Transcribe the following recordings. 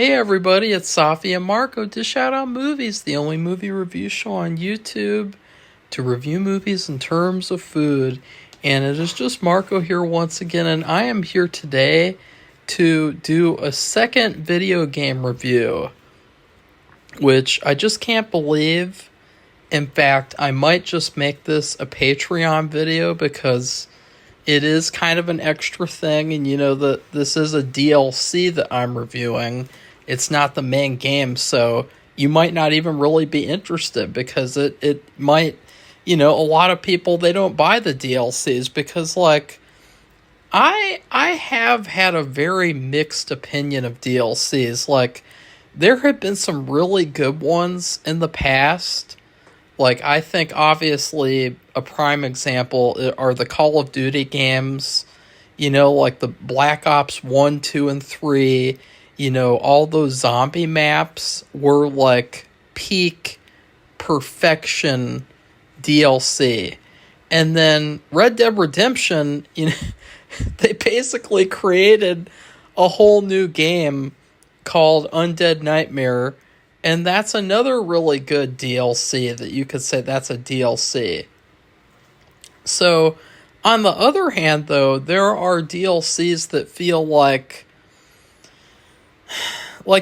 Hey everybody, it's Safi and Marco to Shout Out Movies, the only movie review show on YouTube to review movies in terms of food. And it is just Marco here once again, and I am here today to do a second video game review, which I just can't believe. In fact, I might just make this a Patreon video because it is kind of an extra thing, and this is a DLC that I'm reviewing. It's not the main game, so you might not even really be interested because it might, a lot of people, they don't buy the DLCs because, I have had a very mixed opinion of DLCs. There have been some really good ones in the past. I think, obviously, a prime example are the Call of Duty games, the Black Ops 1, 2, and 3, all those zombie maps were, peak perfection DLC. And then Red Dead Redemption, they basically created a whole new game called Undead Nightmare, and that's another really good DLC that you could say that's a DLC. So, on the other hand, though, there are DLCs that feel like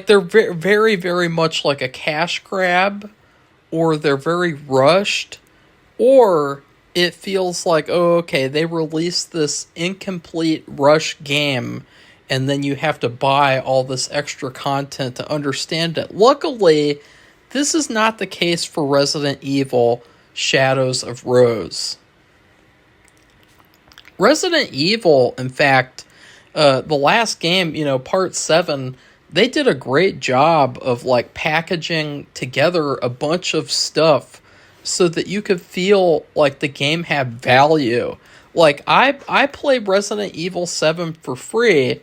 they're very, very much like a cash grab, or they're very rushed, or it feels like, oh, okay, they released this incomplete rush game, and then you have to buy all this extra content to understand it. Luckily, this is not the case for Resident Evil Shadows of Rose. Resident Evil, in fact, the last game, Part 7, they did a great job of, packaging together a bunch of stuff so that you could feel like the game had value. I played Resident Evil 7 for free,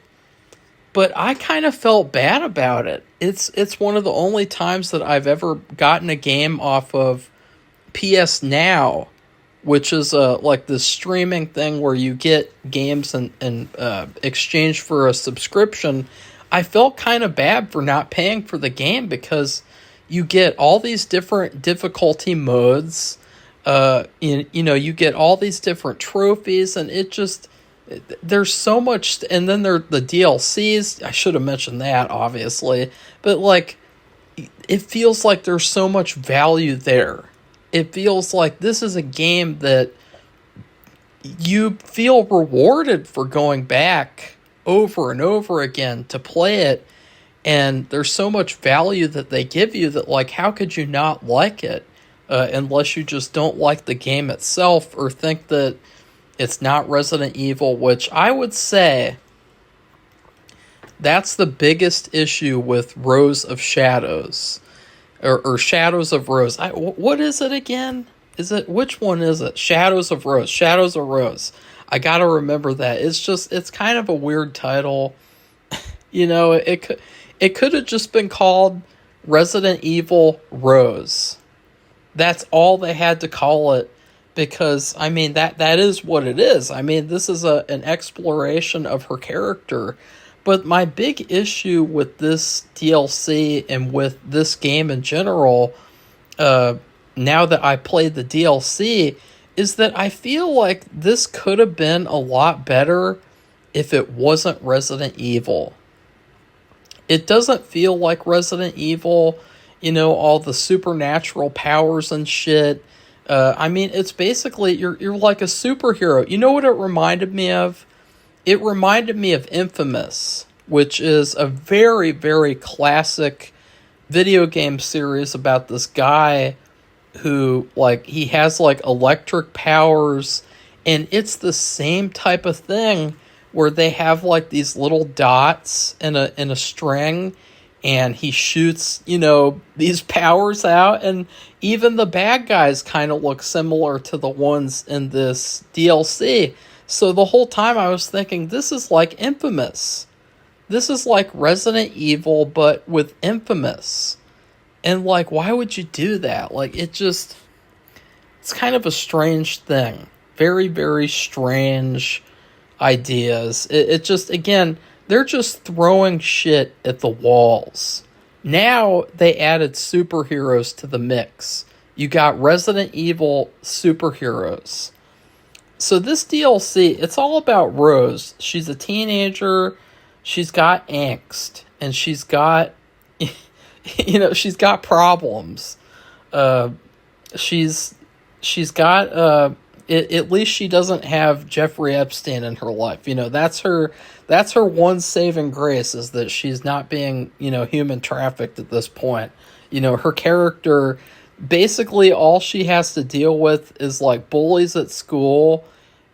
but I kind of felt bad about it. It's one of the only times that I've ever gotten a game off of PS Now, which is this streaming thing where you get games in exchange for a subscription. I felt kind of bad for not paying for the game because you get all these different difficulty modes. You get all these different trophies, and there's so much, and then there the DLCs. I should have mentioned that, obviously, but it feels like there's so much value there. It feels like this is a game that you feel rewarded for going back over and over again to play it, and there's so much value that they give you that, how could you not like it unless you just don't like the game itself or think that it's not Resident Evil, which I would say that's the biggest issue with Rose of Shadows. Or Shadows of Rose. What is it again? Which one is it? Shadows of Rose. Shadows of Rose. I gotta remember that. It's kind of a weird title. It could have just been called Resident Evil Rose. That's all they had to call it, because, that is what it is. This is an exploration of her character. But my big issue with this DLC and with this game in general, now that I played the DLC, is that I feel like this could have been a lot better if it wasn't Resident Evil. It doesn't feel like Resident Evil, all the supernatural powers and shit. It's basically, you're like a superhero. You know what it reminded me of? It reminded me of Infamous, which is a very, very classic video game series about this guy who, he has, electric powers, and it's the same type of thing where they have, these little dots in a string, and he shoots, these powers out, and even the bad guys kind of look similar to the ones in this DLC. So the whole time I was thinking, this is like Infamous. This is like Resident Evil, but with Infamous. And, why would you do that? It's kind of a strange thing. Very, very strange ideas. It just, again, they're just throwing shit at the walls. Now they added superheroes to the mix. You got Resident Evil superheroes. So this DLC, it's all about Rose. She's a teenager. She's got angst, and she's got, she's got problems. Uh, she's got at least she doesn't have Jeffrey Epstein in her life. That's her one saving grace, is that she's not being, human trafficked at this point. Her character, basically all she has to deal with is like bullies at school,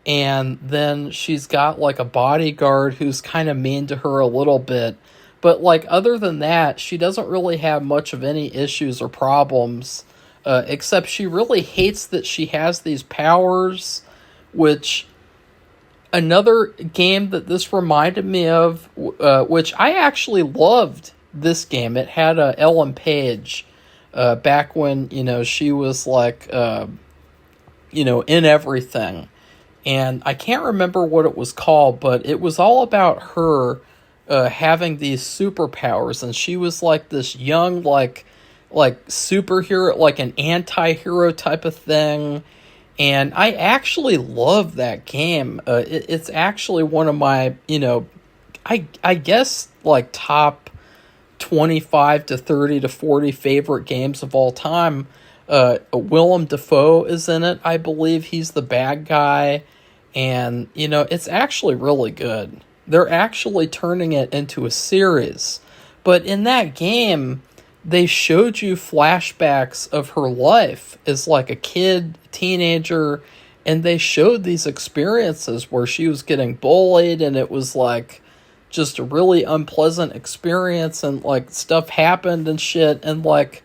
and then she's got like a bodyguard who's kind of mean to her a little bit. But like other than that, she doesn't really have much of any issues or problems. Except she really hates that she has these powers, which another game that this reminded me of, which I actually loved this game. It had Ellen Page back when, she was like, in everything. And I can't remember what it was called, but it was all about her having these superpowers. And she was like this young, like superhero, like an anti-hero type of thing. And I actually love that game. It's actually one of my, I guess like top 25 to 30 to 40 favorite games of all time. Willem Dafoe is in it. I believe he's the bad guy. And, it's actually really good. They're actually turning it into a series. But in that game, they showed you flashbacks of her life as like a kid, teenager, and they showed these experiences where she was getting bullied, and it was like just a really unpleasant experience, and like stuff happened and shit. And like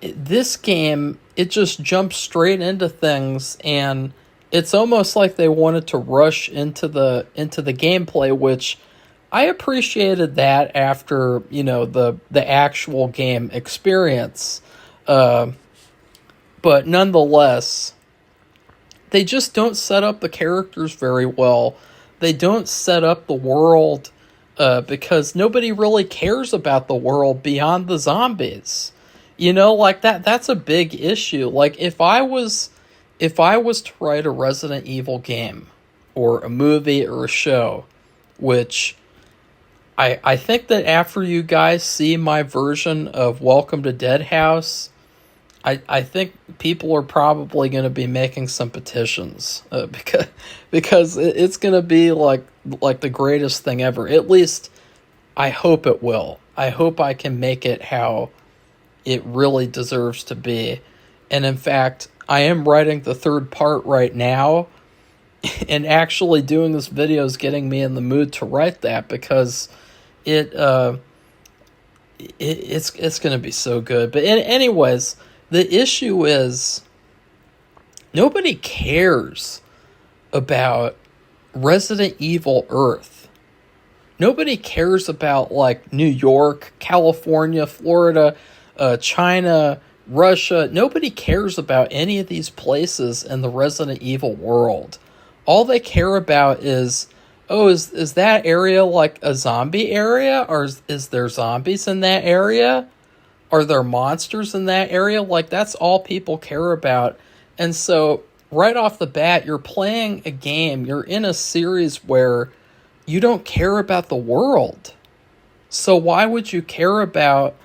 this game, it just jumps straight into things, and it's almost like they wanted to rush into the gameplay, which I appreciated that after, the actual game experience. But nonetheless, they just don't set up the characters very well. They don't set up the world because nobody really cares about the world beyond the zombies. Like that's a big issue. Like if I was to write a Resident Evil game or a movie or a show, which I think that after you guys see my version of Welcome to Dead House, I think people are probably going to be making some petitions because it's going to be like the greatest thing ever. At least I hope it will. I hope I can make it how it really deserves to be. And in fact, I am writing the third part right now, and actually doing this video is getting me in the mood to write that, because it's going to be so good. But anyways, the issue is nobody cares about Resident Evil Earth. Nobody cares about like New York, California, Florida, China, Russia. Nobody cares about any of these places in the Resident Evil world. All they care about is, is that area like a zombie area? Or is there zombies in that area? Are there monsters in that area? Like, that's all people care about. And so, right off the bat, you're playing a game, you're in a series where you don't care about the world. So why would you care about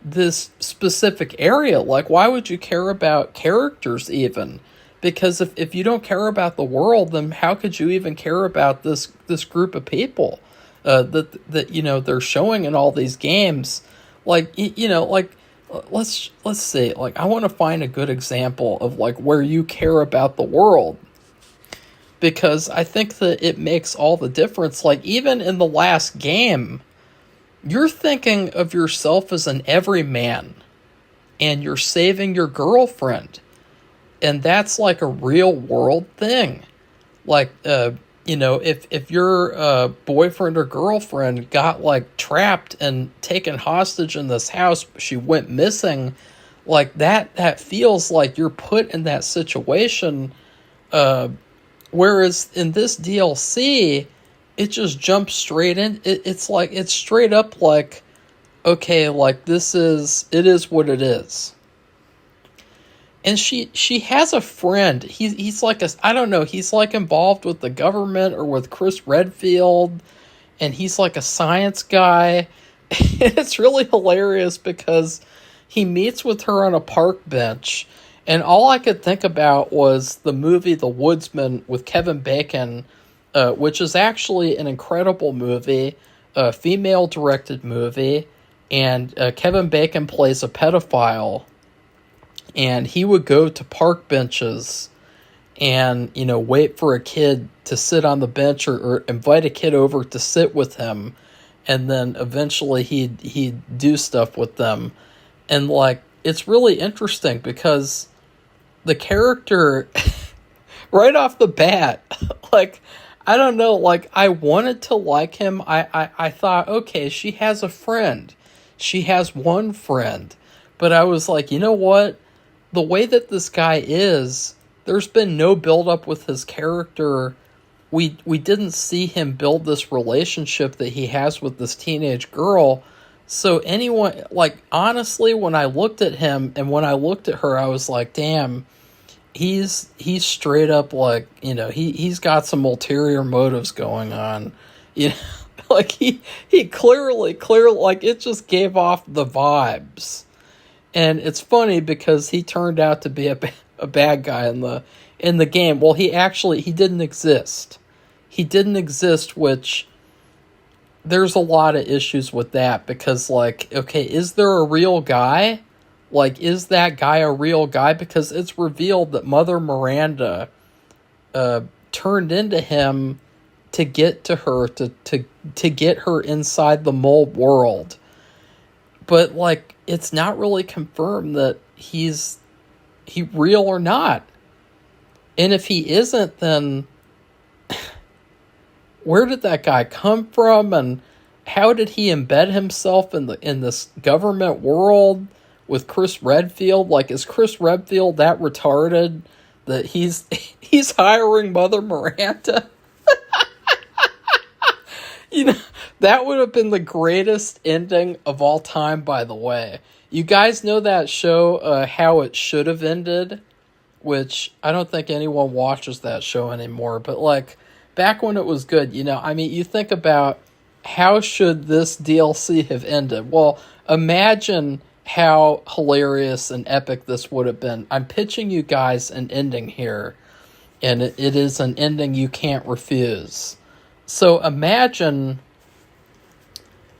this specific area? Like, why would you care about characters even? Because if you don't care about the world, then how could you even care about this group of people that they're showing in all these games? Like, let's see. Like, I want to find a good example of like where you care about the world, because I think that it makes all the difference. Like, even in the last game, you're thinking of yourself as an everyman, and you're saving your girlfriend. And that's like a real world thing. Like, if your boyfriend or girlfriend got like trapped and taken hostage in this house, she went missing, like that feels like you're put in that situation. Whereas in this DLC, it just jumps straight in. It's like, it's straight up like, okay, like it is what it is. And she has a friend. He's like I don't know, he's like involved with the government or with Chris Redfield, and he's like a science guy. And it's really hilarious because he meets with her on a park bench, and all I could think about was the movie The Woodsman with Kevin Bacon, which is actually an incredible movie, a female-directed movie, and Kevin Bacon plays a pedophile, and he would go to park benches and, wait for a kid to sit on the bench, or invite a kid over to sit with him, and then eventually he'd do stuff with them. And, like, it's really interesting because the character, right off the bat, like, I don't know, like, I wanted to like him. I thought, okay, she has a friend. She has one friend. But I was like, you know what? The way that this guy is, there's been no build-up with his character. We didn't see him build this relationship that he has with this teenage girl. So anyone, like, honestly, when I looked at him and when I looked at her, I was like, damn, he's straight up like, he's got some ulterior motives going on. Like he clearly, like, it just gave off the vibes. And it's funny because he turned out to be a bad guy in the game. Well, he didn't exist. He didn't exist, which there's a lot of issues with that because, like, okay, is there a real guy? Like, is that guy a real guy? Because it's revealed that Mother Miranda turned into him to get to her, to get her inside the mole world. But, like, it's not really confirmed that he real or not. And if he isn't, then where did that guy come from, and how did he embed himself in this government world with Chris Redfield? Like, is Chris Redfield that retarded that he's hiring Mother Miranda? That would have been the greatest ending of all time, by the way. You guys know that show, How It Should Have Ended? Which I don't think anyone watches that show anymore. But, like, back when it was good, you think about how should this DLC have ended? Well, imagine how hilarious and epic this would have been. I'm pitching you guys an ending here, and it is an ending you can't refuse. So imagine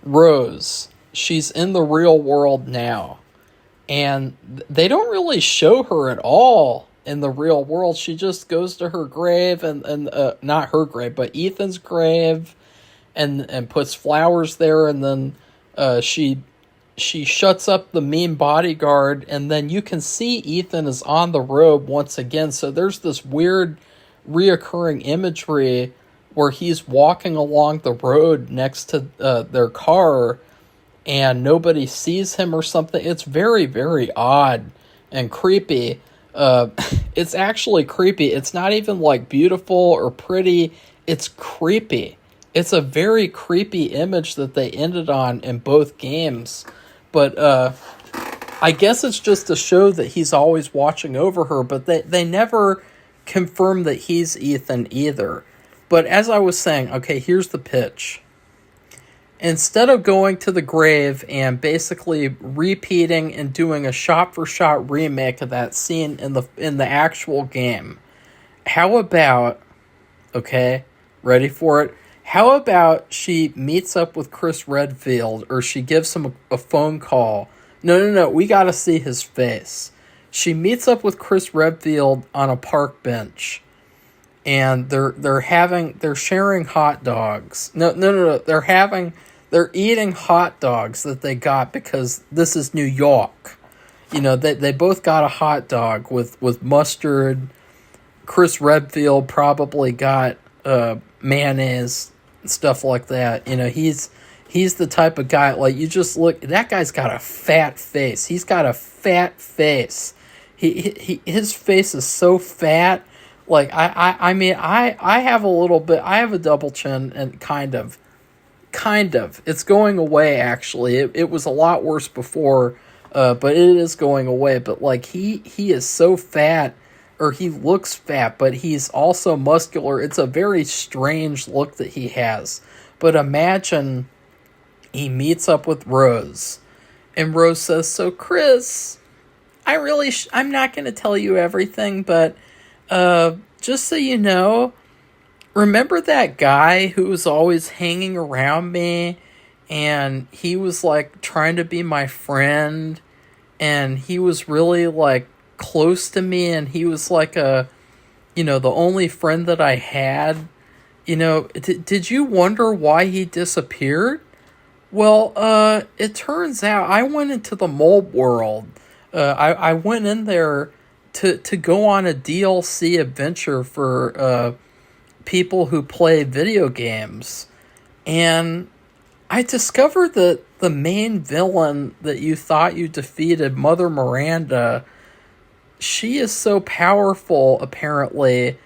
Rose. She's in the real world now, and they don't really show her at all in the real world. She just goes to her grave, and not her grave, but Ethan's grave, and puts flowers there, and then she shuts up the mean bodyguard, and then you can see Ethan is on the road once again. So there's this weird reoccurring imagery where he's walking along the road next to their car, and nobody sees him or something. It's very, very odd and creepy. It's actually creepy. It's not even, like, beautiful or pretty. It's creepy. It's a very creepy image that they ended on in both games. But I guess it's just to show that he's always watching over her, but they never confirm that he's Ethan either. But as I was saying, okay, here's the pitch. Instead of going to the grave and basically repeating and doing a shot-for-shot remake of that scene in the actual game, how about, okay, ready for it? How about she meets up with Chris Redfield, or she gives him a phone call? No, we gotta see his face. She meets up with Chris Redfield on a park bench, and they're sharing hot dogs. No, they're eating hot dogs that they got because this is New York. They both got a hot dog with mustard. Chris Redfield probably got mayonnaise, stuff like that. He's the type of guy, like, you just look, that guy's got a fat face. He's got a fat face. His face is so fat, Like I mean I have a little bit, I have a double chin, and kind of it's going away actually. It was a lot worse before, but it is going away. But like he is so fat, or he looks fat, but he's also muscular. It's a very strange look that he has. But imagine he meets up with Rose, and Rose says, "So Chris, I'm not going to tell you everything, but just so you know, remember that guy who was always hanging around me, and he was like trying to be my friend, and he was really like close to me, and he was like the only friend that I had. Did you wonder why he disappeared? Well, it turns out I went into the mold world. I went in there to go on a DLC adventure for people who play video games. And I discovered that the main villain that you thought you defeated, Mother Miranda, she is so powerful, apparently,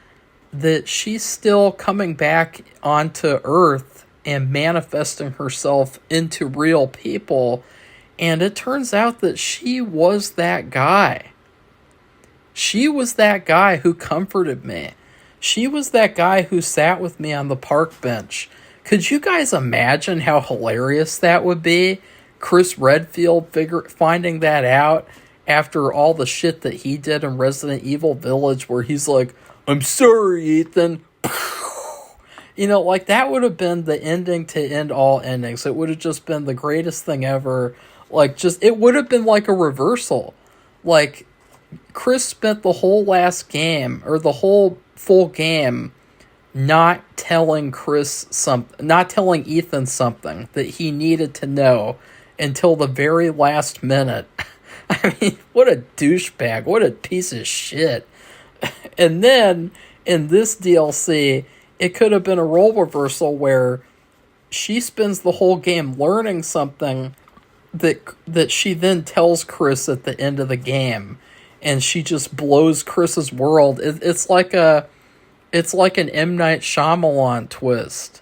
that she's still coming back onto Earth and manifesting herself into real people. And it turns out that she was that guy. She was that guy who comforted me. She was that guy who sat with me on the park bench. Could you guys imagine how hilarious that would be? Chris Redfield finding that out after all the shit that he did in Resident Evil Village, where he's like, "I'm sorry, Ethan." Like that would have been the ending to end all endings. It would have just been the greatest thing ever. It would have been like a reversal. Like, Chris spent the whole last game, or the whole full game, not telling Ethan something that he needed to know until the very last minute. I mean, what a douchebag. What a piece of shit. And then, in this DLC, it could have been a role reversal where she spends the whole game learning something that she then tells Chris at the end of the game, and she just blows Chris's world. It's like an M. Night Shyamalan twist,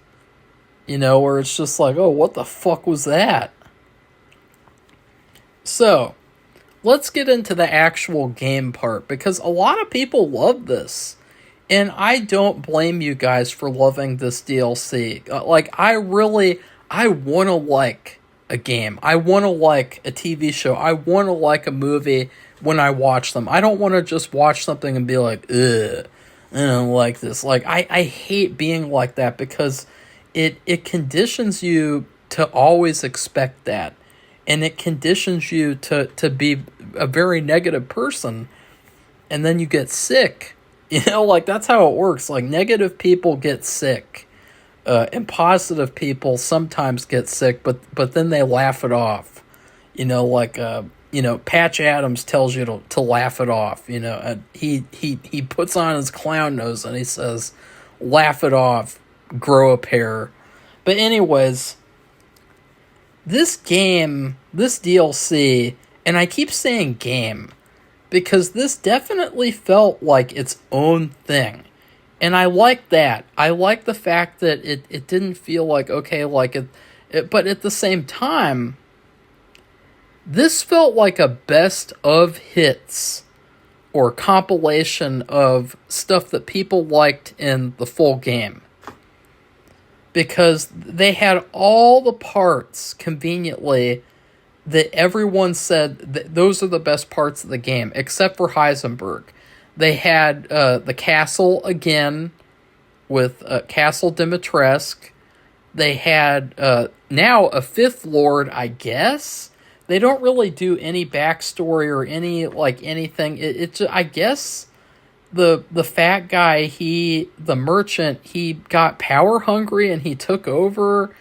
where it's just like, oh, what the fuck was that? So, let's get into the actual game part, because a lot of people love this. And I don't blame you guys for loving this DLC. I want to like a game. I want to like a TV show. I want to like a movie when I watch them. I don't want to just watch something and be like, ugh, I don't like this. Like, I hate being like that, because it conditions you to always expect that. And it conditions you to be a very negative person. And then you get sick. That's how it works. Like, negative people get sick. And positive people sometimes get sick, but then they laugh it off. Patch Adams tells you to laugh it off. He puts on his clown nose and he says, laugh it off, grow a pair. But anyways, this game, this DLC, and I keep saying game, because this definitely felt like its own thing. And I like that. I like the fact that it didn't feel like, okay, like it, but at the same time, this felt like a best of hits or compilation of stuff that people liked in the full game. Because they had all the parts conveniently that everyone said that those are the best parts of the game, except for Heisenberg. They had the castle again with Castle Dimitrescu. They had now a fifth lord, I guess. They don't really do any backstory or any anything. I guess the fat guy, the merchant, he got power hungry and he took over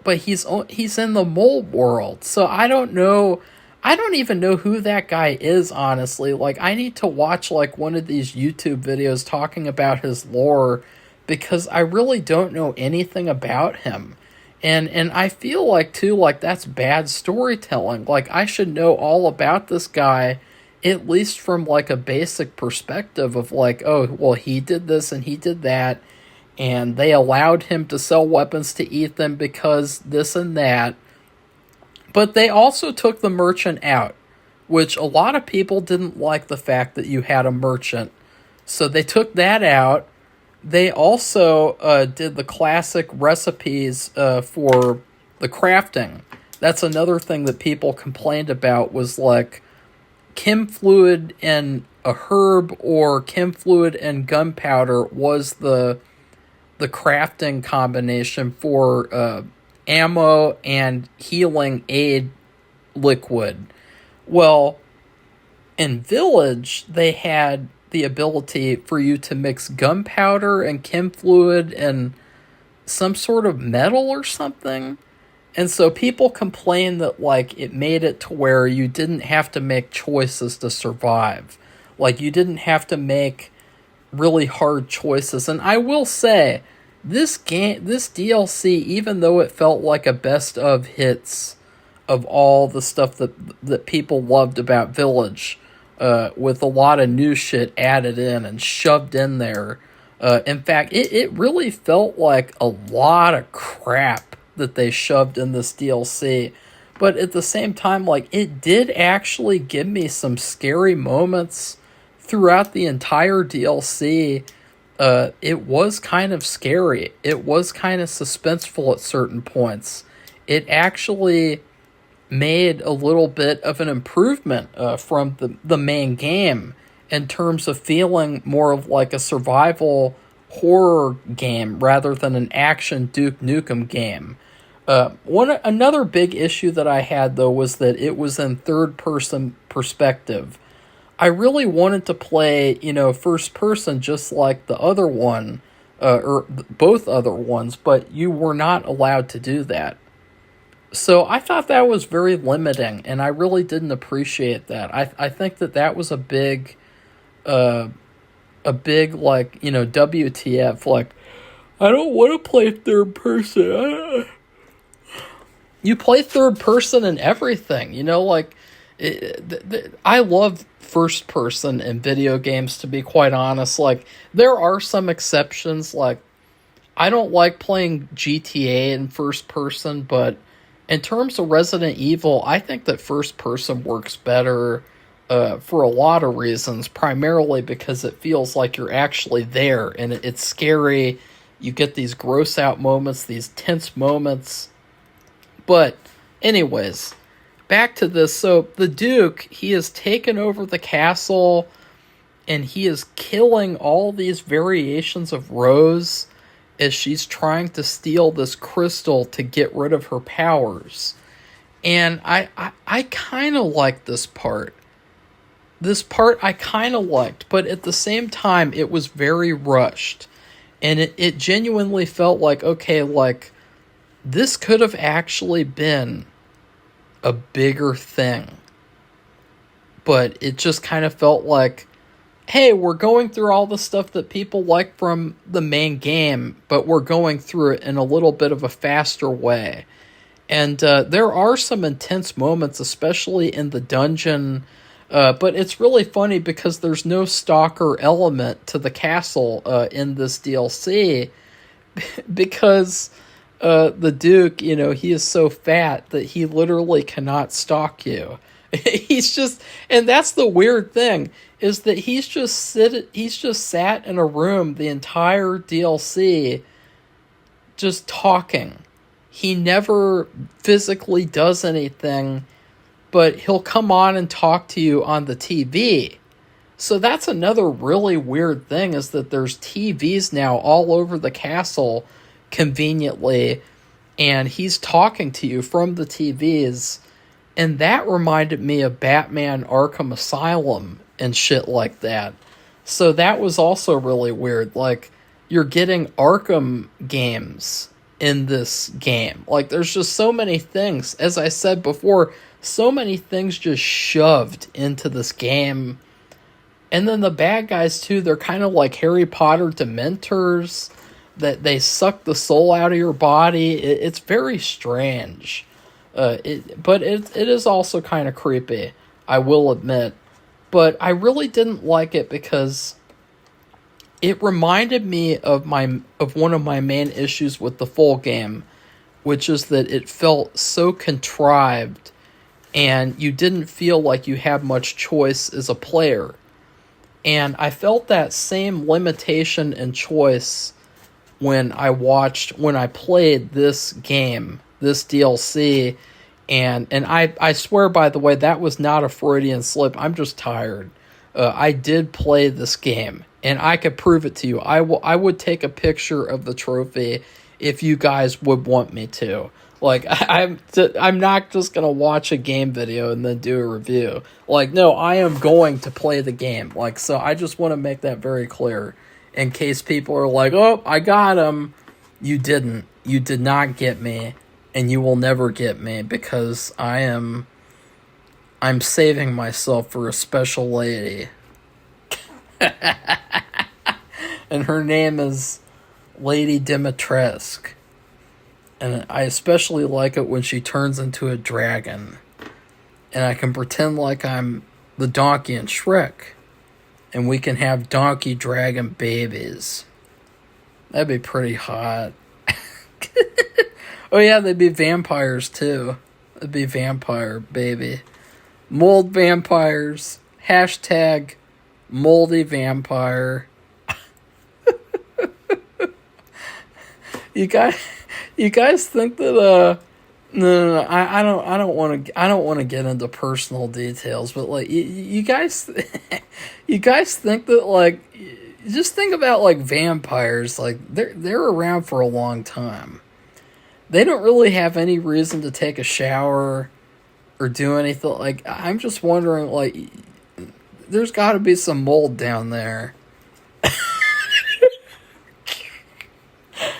but he's in the mold world. So I don't know. I don't even know who that guy is, honestly. I need to watch one of these YouTube videos talking about his lore, because I really don't know anything about him. And I feel too, that's bad storytelling. I should know all about this guy at least from like a basic perspective of like, oh, well, he did this and he did that, and they allowed him to sell weapons to Ethan because this and that. But they also took the merchant out, which a lot of people didn't like the fact that you had a merchant. So they took that out. They also did the classic recipes for the crafting. That's another thing that people complained about, was like chem fluid and a herb, or chem fluid and gunpowder was the crafting combination for ammo and healing aid liquid. Well, in Village, they had the ability for you to mix gunpowder and chem fluid and some sort of metal or something. And so people complain that like it made it to where you didn't have to make choices to survive. Like you didn't have to make really hard choices. And I will say, this DLC, even though it felt like a best of hits of all the stuff that people loved about Village, with a lot of new shit added in and shoved in there. In fact, it really felt like a lot of crap that they shoved in this DLC. But at the same time, like, it did actually give me some scary moments throughout the entire DLC. It was kind of scary. It was kind of suspenseful at certain points. It actually made a little bit of an improvement from the main game in terms of feeling more of like a survival horror game rather than an action Duke Nukem game. Another big issue that I had, though, was that it was in third-person perspective. I really wanted to play, first person just like the other one, or both other ones, but you were not allowed to do that. So I thought that was very limiting, and I really didn't appreciate that. I think that was a big, like, WTF, like, I don't want to play third person. You play third person in everything, like, I love first person in video games, to be quite honest. Like, there are some exceptions, like, I don't like playing GTA in first person, but in terms of Resident Evil, I think that first person works better for a lot of reasons, primarily because it feels like you're actually there, and it's scary. You get these gross out moments, these tense moments. But anyways, back to this. So the Duke, he has taken over the castle, and he is killing all these variations of Rose as she's trying to steal this crystal to get rid of her powers. And I kind of like this part. This part I kind of liked, but at the same time, it was very rushed. And it genuinely felt like, okay, like, this could have actually been a bigger thing. But it just kind of felt like, hey, we're going through all the stuff that people like from the main game, but we're going through it in a little bit of a faster way. And there are some intense moments, especially in the dungeon, but it's really funny because there's no stalker element to the castle in this DLC, because the Duke, he is so fat that he literally cannot stalk you. He's just, and that's the weird thing, is that he's just sat in a room the entire DLC just talking. He never physically does anything, but he'll come on and talk to you on the TV. So that's another really weird thing, is that there's TVs now all over the castle conveniently, and he's talking to you from the TVs. And that reminded me of Batman Arkham Asylum and shit like that. So that was also really weird. Like, you're getting Arkham games in this game. Like, there's just so many things. As I said before, so many things just shoved into this game. And then the bad guys, too, they're kind of like Harry Potter Dementors, that they suck the soul out of your body. It's very strange. But it is also kind of creepy, I will admit. But I really didn't like it because it reminded me of one of my main issues with the full game, which is that it felt so contrived and you didn't feel like you had much choice as a player. And I felt that same limitation and choice when I played this game, this DLC, and I swear, by the way, that was not a Freudian slip. I'm just tired. I did play this game, and I could prove it to you. I would take a picture of the trophy if you guys would want me to. Like, I'm not just going to watch a game video and then do a review. Like, no, I am going to play the game. Like, so I just want to make that very clear. In case people are like, oh, I got him. You didn't. You did not get me. And you will never get me because I'm saving myself for a special lady. And her name is Lady Dimitrescu. And I especially like it when she turns into a dragon. And I can pretend like I'm the donkey in Shrek. And we can have donkey dragon babies. That'd be pretty hot. Oh yeah, they'd be vampires too. It'd be vampire baby. Mold vampires. Hashtag moldy vampire. You guys think that no, I don't want to get into personal details, but like you guys you guys think that, like, just think about like vampires, like they're around for a long time. They don't really have any reason to take a shower or do anything. Like, I'm just wondering, like, there's got to be some mold down there.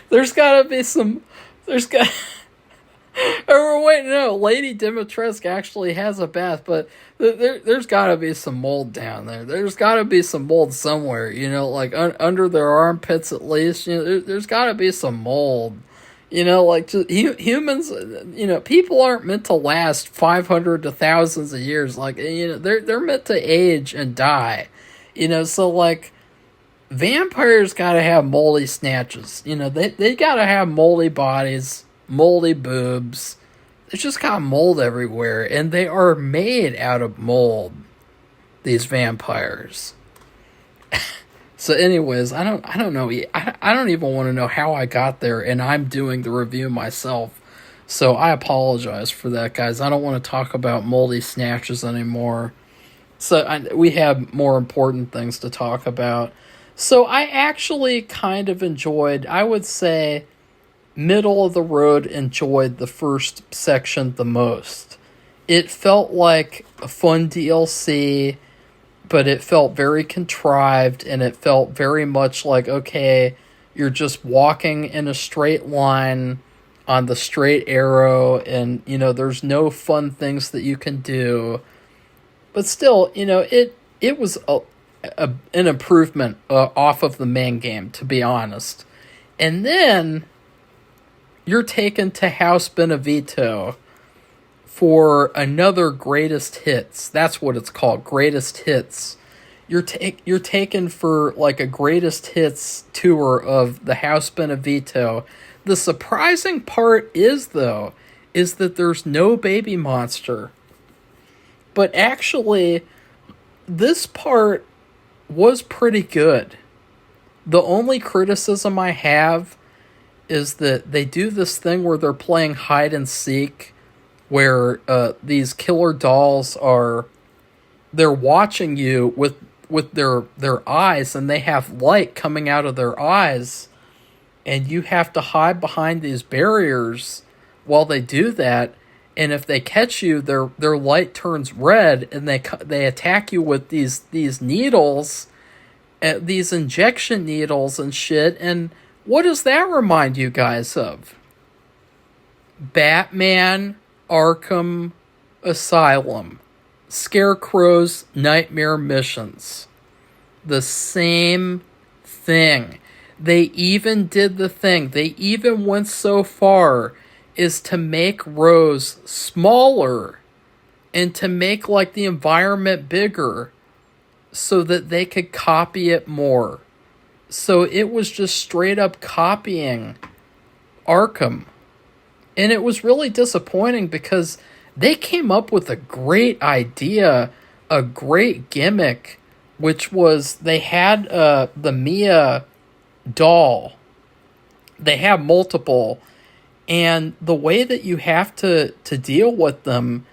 There's got to be some. Or wait, no, Lady Dimitrescu actually has a bath, but there's got to be some mold down there. There's got to be some mold somewhere, you know, like under their armpits at least. You know, there's got to be some mold. You know, like, just, humans, you know, people aren't meant to last 500 to thousands of years. Like, you know, they're meant to age and die. You know, so, like, vampires gotta have moldy snatches. You know, they gotta have moldy bodies, moldy boobs. There's just got mold everywhere, and they are made out of mold, these vampires. So anyways, I don't know. I don't even want to know how I got there, and I'm doing the review myself. So I apologize for that, guys. I don't want to talk about moldy snatches anymore. So we have more important things to talk about. So I actually kind of enjoyed, I would say, middle of the road, enjoyed the first section the most. It felt like a fun DLC, but it felt very contrived, and it felt very much like, okay, you're just walking in a straight line on the straight arrow, and, you know, there's no fun things that you can do. But still, you know, it was an improvement off of the main game, to be honest. And then you're taken to House Benevito for another greatest hits. That's what it's called, greatest hits. You're taken for like a greatest hits tour of the House Benevito. The surprising part is that there's no baby monster. But actually, this part was pretty good. The only criticism I have is that they do this thing where they're playing hide and seek, where these killer dolls they're watching you with their eyes, and they have light coming out of their eyes, and you have to hide behind these barriers while they do that. And if they catch you, their light turns red, and they attack you with these needles, these injection needles and shit. And what does that remind you guys of? Batman Arkham Asylum. Scarecrow's Nightmare Missions. The same thing. They even did the thing. They even went so far as to make Rose smaller and to make, like, the environment bigger so that they could copy it more. So it was just straight up copying Arkham. And it was really disappointing because they came up with a great idea, a great gimmick, which was they had the Mia doll. They have multiple, and the way that you have to deal with them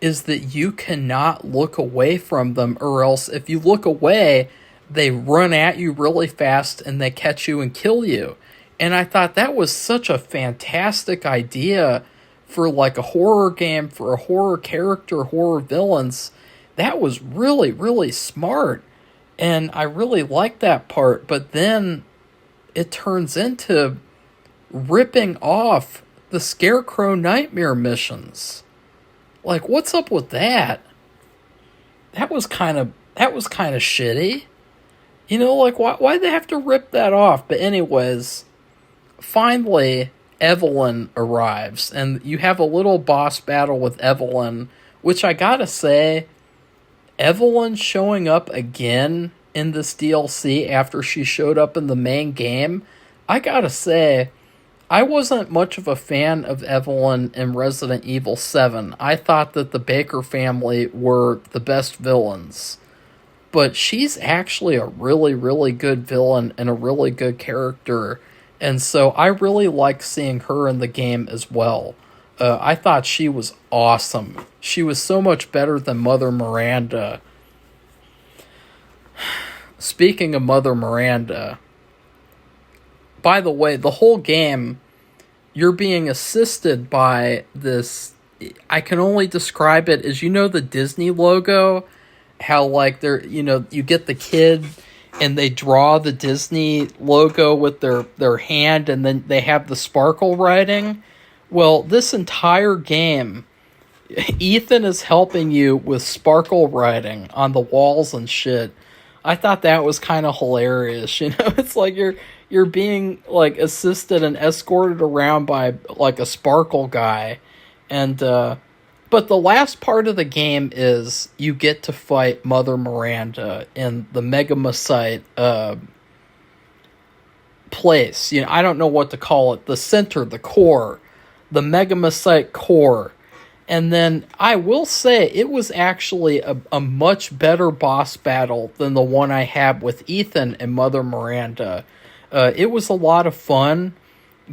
is that you cannot look away from them, or else if you look away, they run at you really fast and they catch you and kill you. And I thought that was such a fantastic idea for like a horror game, for a horror character, horror villains. That was really, really smart. And I really liked that part. But then it turns into ripping off the Scarecrow Nightmare missions. Like, what's up with that? That was kind of shitty. You know, like, why'd they have to rip that off? But anyways, finally, Evelyn arrives, and you have a little boss battle with Evelyn, which I gotta say, Evelyn showing up again in this DLC after she showed up in the main game, I gotta say, I wasn't much of a fan of Evelyn in Resident Evil 7. I thought that the Baker family were the best villains. But she's actually a really, really good villain and a really good character. And so I really like seeing her in the game as well. I thought she was awesome. She was so much better than Mother Miranda. Speaking of Mother Miranda, by the way, the whole game, you're being assisted by this. I can only describe it as, you know, the Disney logo, how like they're, you know, you get the kid and they draw the Disney logo with their hand, and then they have the sparkle writing. Well, this entire game, Ethan is helping you with sparkle writing on the walls and shit. I thought that was kind of hilarious. You know, it's like you're being like assisted and escorted around by like a sparkle guy. And but the last part of the game is you get to fight Mother Miranda in the Megamycete place. You know, I don't know what to call it. The center, the core, the Megamycete core. And then I will say it was actually a much better boss battle than the one I had with Ethan and Mother Miranda. It was a lot of fun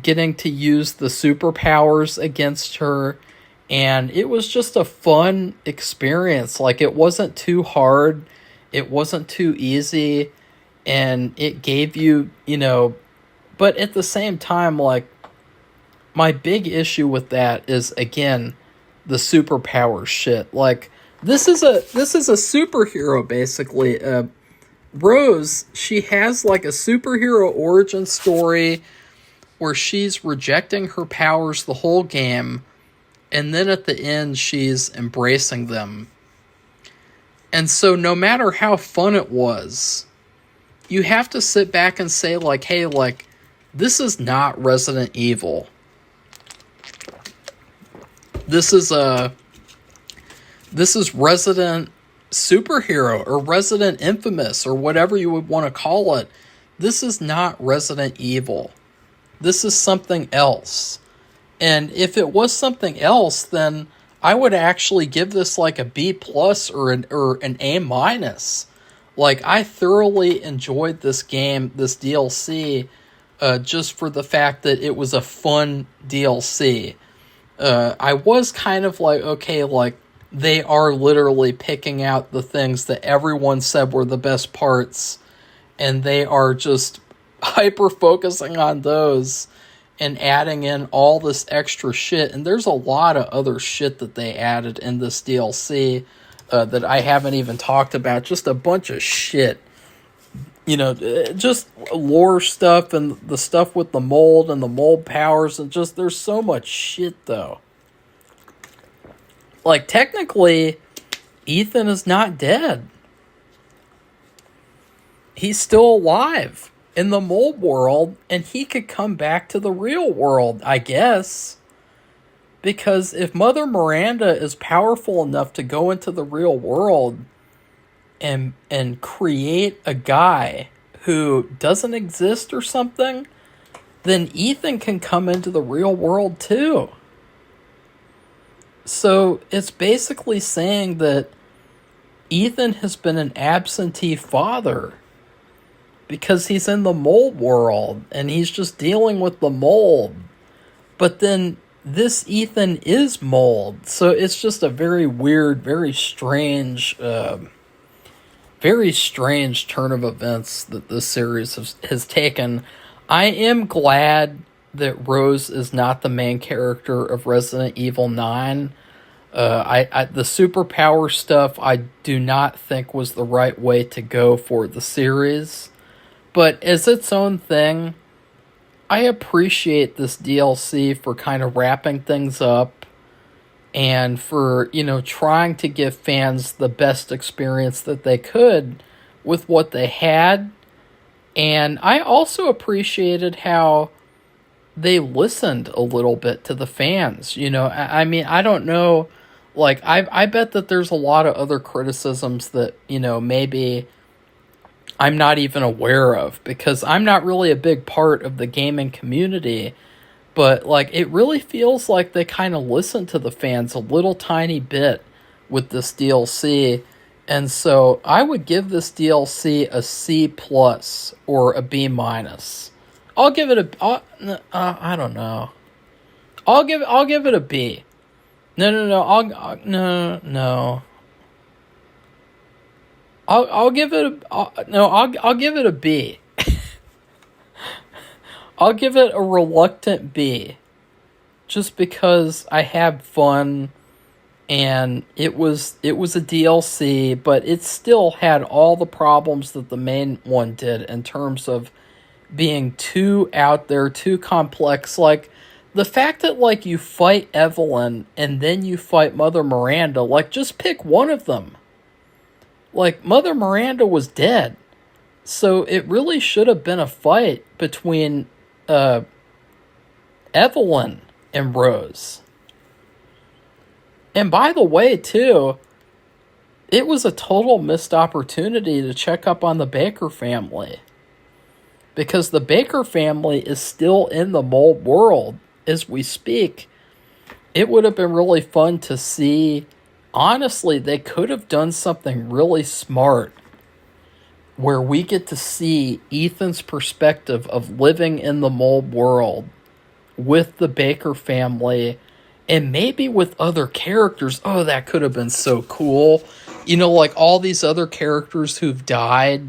getting to use the superpowers against her. And it was just a fun experience. Like, it wasn't too hard. It wasn't too easy. And it gave you, you know... But at the same time, like, my big issue with that is, again, the superpower shit. Like, this is a superhero, basically. Rose, she has, like, a superhero origin story where she's rejecting her powers the whole game, and then at the end, she's embracing them. And so no matter how fun it was, you have to sit back and say, like, hey, like, this is not Resident Evil. This is Resident Superhero, or Resident Infamous, or whatever you would want to call it. This is not Resident Evil. This is something else. And if it was something else, then I would actually give this like a B plus or an A minus. Like, I thoroughly enjoyed this game, this DLC, just for the fact that it was a fun DLC. I was kind of like, okay, like, they are literally picking out the things that everyone said were the best parts, and they are just hyper focusing on those and adding in all this extra shit. And there's a lot of other shit that they added in this DLC that I haven't even talked about. Just a bunch of shit. You know, just lore stuff and the stuff with the mold and the mold powers. And just, there's so much shit, though. Like, technically, Ethan is not dead. He's still alive in the mold world, and he could come back to the real world, I guess. Because if Mother Miranda is powerful enough to go into the real world, and create a guy who doesn't exist or something, then Ethan can come into the real world too. So it's basically saying that Ethan has been an absentee father because he's in the mold world and he's just dealing with the mold. But then this Ethan is mold. So it's just a very weird, very strange turn of events that this series has taken. I am glad that Rose is not the main character of Resident Evil 9. The superpower stuff I do not think was the right way to go for the series. But as its own thing, I appreciate this DLC for kind of wrapping things up and for, trying to give fans the best experience that they could with what they had. And I also appreciated how they listened a little bit to the fans. I mean, I don't know, like, I bet that there's a lot of other criticisms that, maybe I'm not even aware of, because I'm not really a big part of the gaming community, but, like, it really feels like they kind of listen to the fans a little tiny bit with this DLC, and so I would give this DLC a C plus or a B minus. I'll give it I don't know. I'll give it a B. No. I'll give it I'll give it a B. I'll give it a reluctant B, just because I had fun, and it was a DLC, but it still had all the problems that the main one did in terms of being too out there, too complex. Like, the fact that, like, you fight Evelyn and then you fight Mother Miranda, like, just pick one of them. Like, Mother Miranda was dead. So it really should have been a fight between Evelyn and Rose. And by the way, too, it was a total missed opportunity to check up on the Baker family, because the Baker family is still in the mold world as we speak. It would have been really fun to see. Honestly, they could have done something really smart where we get to see Ethan's perspective of living in the mold world with the Baker family and maybe with other characters. Oh, that could have been so cool. Like all these other characters who've died,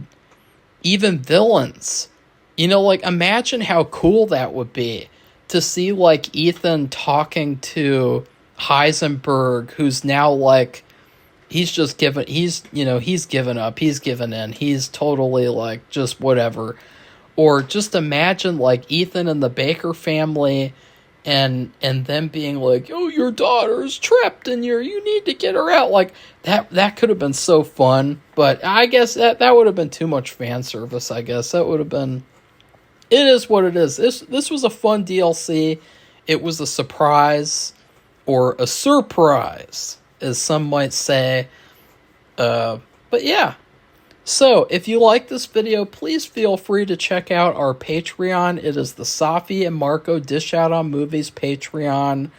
even villains. Like, imagine how cool that would be to see, like, Ethan talking to Heisenberg, who's now, like, he's given up, he's given in, he's totally, like, just whatever. Or just imagine, like, Ethan and the Baker family and them being like, oh, your daughter's trapped in here, you need to get her out. Like, that could have been so fun, but I guess that would have been too much fan service, I guess. That would have been... It is what it is. This was a fun DLC. It was a surprise, or a surprise, as some might say. But yeah. So, if you like this video, please feel free to check out our Patreon. It is the Safi and Marco Dish Out on Movies Patreon.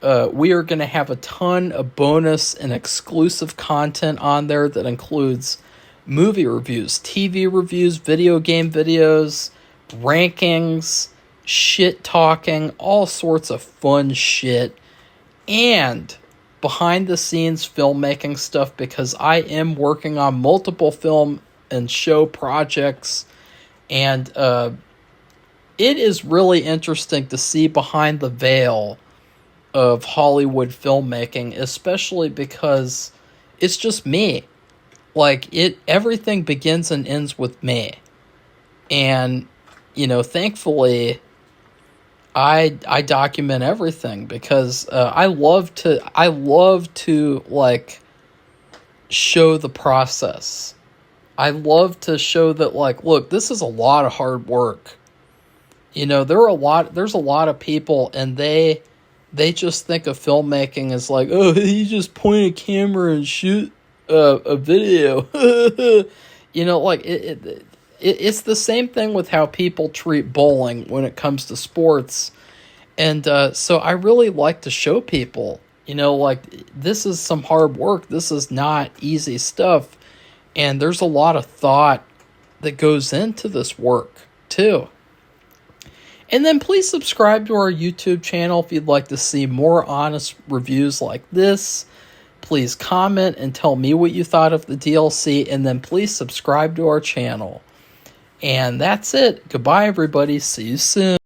We are going to have a ton of bonus and exclusive content on there that includes movie reviews, TV reviews, video game videos, rankings, shit talking, all sorts of fun shit, and behind the scenes filmmaking stuff, because I am working on multiple film and show projects, and it is really interesting to see behind the veil of Hollywood filmmaking, especially because it's just me. Like, everything begins and ends with me. And thankfully, I document everything, because I love to like show the process. I love to show that, like, look, this is a lot of hard work. There's a lot of people, and they just think of filmmaking as like, oh, you just point a camera and shoot a video. You know, like it's the same thing with how people treat bowling when it comes to sports. And so I really like to show people, you know, like this is some hard work. This is not easy stuff. And there's a lot of thought that goes into this work too. And then please subscribe to our YouTube channel if you'd like to see more honest reviews like this. Please comment and tell me what you thought of the DLC. And then please subscribe to our channel. And that's it. Goodbye, everybody. See you soon.